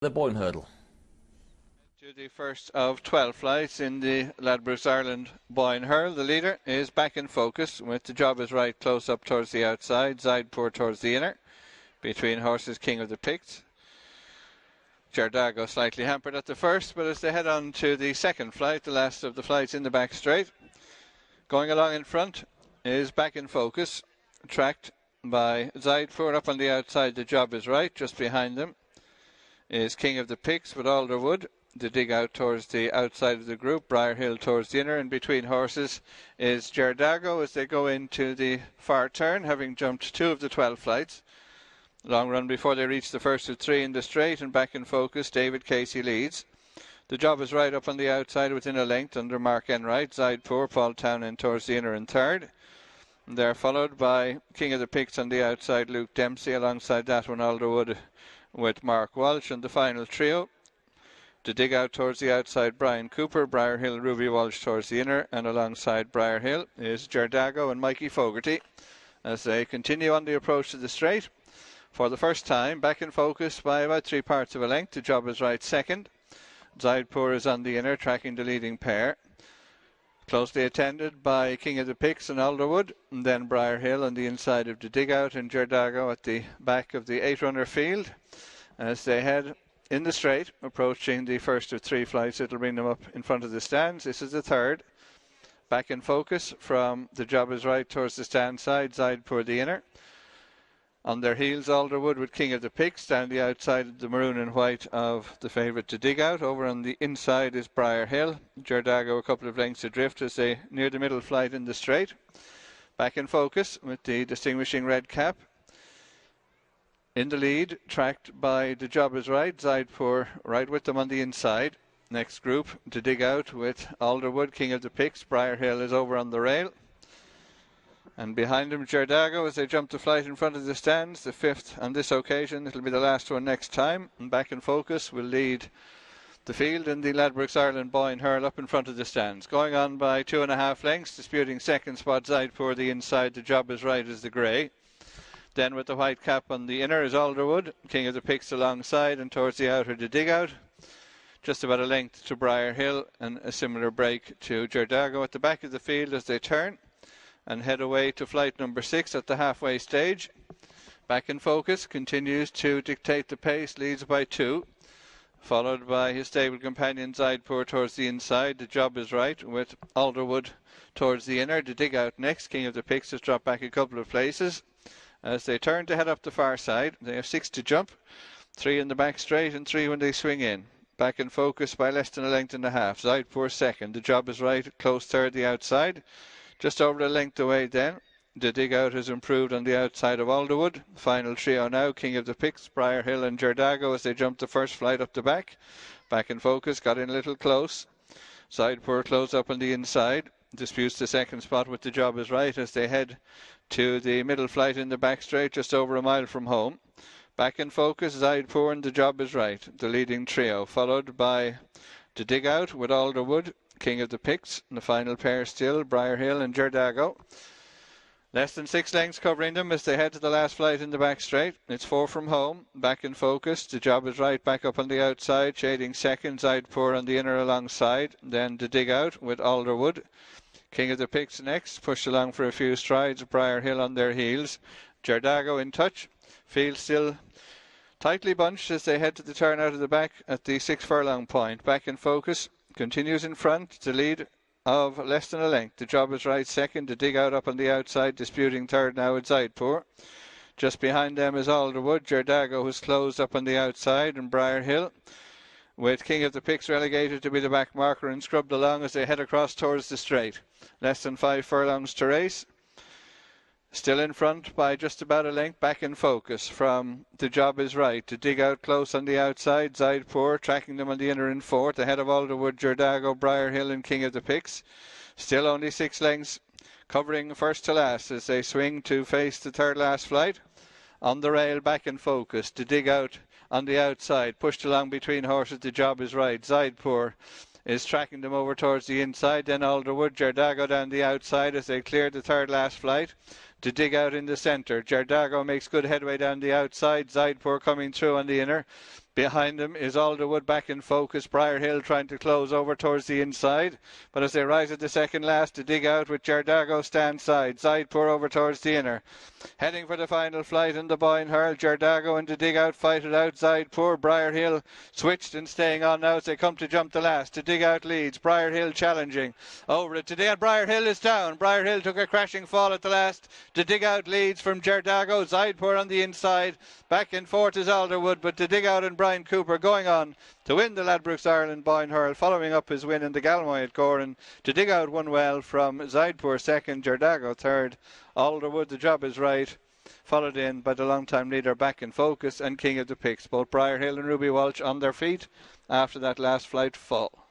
The Boyne Hurdle. To the first of 12 flights in the Ladbrokes Ireland Boyne Hurdle. The leader is back in focus with The Job Is Right close up towards the outside, Zydpour towards the inner. Between horses, King of the Picts. Jerdago slightly hampered at the first, but as they head on to the second flight, the last of the flights in the back straight, going along in front is back in focus, tracked by Zydpour up on the outside. The Job Is Right. Just behind them is King of the Picts with Alderwood. Dedigout towards the outside of the group, Briar Hill towards the inner, and between horses is Jerdago as they go into the far turn, having jumped 2 of the 12 flights. Long run before they reach the first of 3 in the straight, and back in focus, David Casey leads. The Job Is Right up on the outside within a length under Mark Enright. Zydpour, Paul Townend towards the inner and third. And they're followed by King of the Picts on the outside, Luke Dempsey, alongside that one Alderwood with Mark Walsh, and the final trio. To dig out towards the outside, Brian Cooper, Briar Hill, Ruby Walsh towards the inner, and alongside Briar Hill is Jerdago and Mikey Fogarty as they continue on the approach to the straight. For the first time, back in focus by about 3 parts of a length. The Job Is Right second. Zydpour is on the inner, tracking the leading pair. Closely attended by King of the Picts and Alderwood, and then Briar Hill on the inside of the Digout and Jerdago at the back of the 8-runner field as they head in the straight, approaching the first of 3 flights. It'll bring them up in front of the stands. This is the third. Back in focus from The Job Is Right towards the stand side, Zydpour the inner. On their heels, Alderwood with King of the Picts down the outside of the maroon and white of the favourite To Dig Out. Over on the inside is Briar Hill. Jerdago a couple of lengths adrift as they near the middle flight in the straight. Back in focus with the distinguishing red cap. In the lead, tracked by The Job Is Right, Zydpour right with them on the inside. Next group, To Dig Out with Alderwood, King of the Picts. Briar Hill is over on the rail. And behind him, Jerdago as they jump the flight in front of the stands. The 5th on this occasion. It'll be the last one next time. And back in focus will lead the field in the Ladbrokes Ireland Boyne Hurdle up in front of the stands. Going on by 2.5 lengths, disputing second spot, Zydpour the inside. The Job Is Right is the grey. Then with the white cap on the inner is Alderwood, King of the Picts alongside, and towards the outer to dig out. Just about a length to Briar Hill and a similar break to Jerdago at the back of the field as they turn and head away to flight number 6 at the halfway stage. Back in focus, continues to dictate the pace, leads by 2. Followed by his stable companion Zydpour towards the inside. The Job Is Right with Alderwood towards the inner. To dig out next, King of the Picts has dropped back a couple of places. As they turn to head up the far side, they have 6 to jump, 3 in the back straight and 3 when they swing in. Back in focus by less than a length and a half. Zydpour second. The Job Is Right close third the outside. Just over a length away then. The Digout has improved on the outside of Alderwood. Final trio now, King of the Picts, Briar Hill and Jerdago as they jump the first flight up the back. Back in focus, got in a little close. Zydpour close up on the inside. Disputes the second spot with The Job Is Right as they head to the middle flight in the back straight, just over a mile from home. Back in focus, Zydpour and The Job Is Right, the leading trio, followed by The Digout with Alderwood, King of the Picts, and the final pair still, Briar Hill and Jerdago. Less than 6 lengths covering them as they head to the last flight in the back straight. It's 4 from home. Back in focus, The Job Is Right back up on the outside, shading second, Zydpour on the inner alongside. Then The Digout with Alderwood. King of the Picts next, pushed along for a few strides, Briar Hill on their heels. Jerdago in touch, field still tightly bunched as they head to the turn out of the back at the 6 furlong point. Back in focus, continues in front, to lead of less than a length. The Job Is Right second, to dig out up on the outside, disputing third now with Zydpour. Just behind them is Alderwood. Jerdago who's closed up on the outside, and Briar Hill with King of the Picts relegated to be the back marker and scrubbed along as they head across towards the straight. Less than 5 furlongs to race. Still in front by just about a length. Back in focus from The Job Is Right. To dig out close on the outside, Zydpour tracking them on the inner in fourth, ahead of Alderwood, Jerdago, Briar Hill and King of the Picts. Still only 6 lengths covering first to last as they swing to face the third last flight. On the rail, back in focus. To dig out on the outside, pushed along between horses. The Job Is Right. Zydpour is tracking them over towards the inside. Then Alderwood, Jerdago down the outside as they clear the third last flight. To dig out in the centre. Jerdago makes good headway down the outside. Zydpour coming through on the inner. Behind them is Alderwood back in focus. Briar Hill trying to close over towards the inside. But as they rise at the second last, to dig out with Jardago stand side. Zidepur over towards the inner. Heading for the final flight in the Boyne Hurdle. Jardago and to dig out fight it out. Zidepur. Briar Hill switched and staying on now as they come to jump the last. To dig out leads. Briar Hill challenging. Over it today, and Briar Hill is down. Briar Hill took a crashing fall at the last. To dig out leads from Jardago. Zidepur on the inside. Back and forth is Alderwood, but to dig out and Brian Cooper going on to win the Ladbrokes Ireland Boyne Hurdle, following up his win in the Galmoy at Goran. To dig out won well from Zidepur second, Jardago third. Alderwood, the job is right, followed in by the long-time leader Back in Focus and King of the Picks. Both Briar Hill and Ruby Walsh on their feet after that last flight fall.